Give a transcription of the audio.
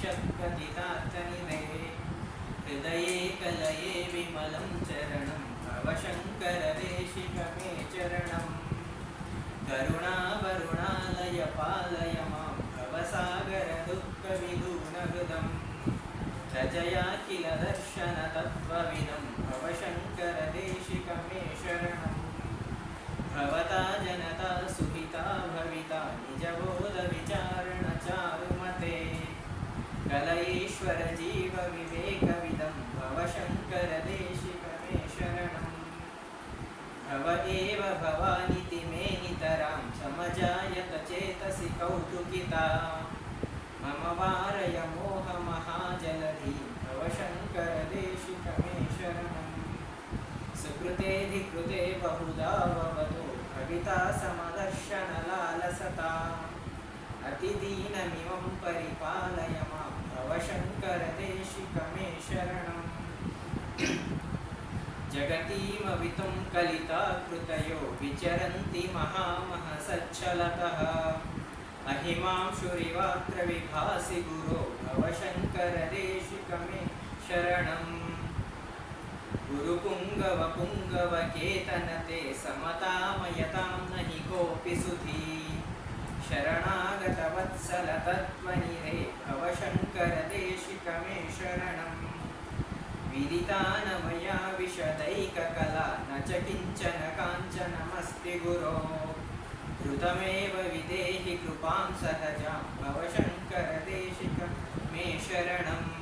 षट्पतितार्थनिधे हृदये कलये विमलं चरणं भव शङ्कर देशिक मे चरणम् करुणावरुणालय पालय मां भवसागरदुःखविदूनहृदम् रचयाखिल दर्शन तत्त्वविदं भव शङ्कर देशिक मे शरणम् भवता जनता सुहिता भविता निजबोध विचारण चारुमते कलयेश्वर जीव विवेकविदं भव शङ्कर देशिक मे शरणम् भव एव भवानिति मे नितरां समजायत चेतसि कौतुकिता मम वारय मोहमहाजलधिं भव शङ्कर देशिक मे शरणम् सुकृतेऽधिकृते बहुधा भवतो भविता समदर्शनलालसता अतिदीनमिमं परिपालय मां भव शङ्कर देशिक मे शरणम् जगतीमवितुं कलिताकृतयो विचरन्ति महामहसच्छलतः अहिमांशुरिवात्र विभासि गुरो भव शङ्कर देशिक मे शरणम् गुरुपुङ्गवपुङ्गवकेतनते समतामयतां नहि कोऽपि सुधी शरणागतवत्सल तत्त्वनिधे भव शङ्कर देशिक मे शरणम् विदितानमया विशदैककला न च किञ्चन काञ्चनमस्ति गुरो धृतमेव विदेहि कृपां सहजां भव शङ्कर देशिक मे शरणम्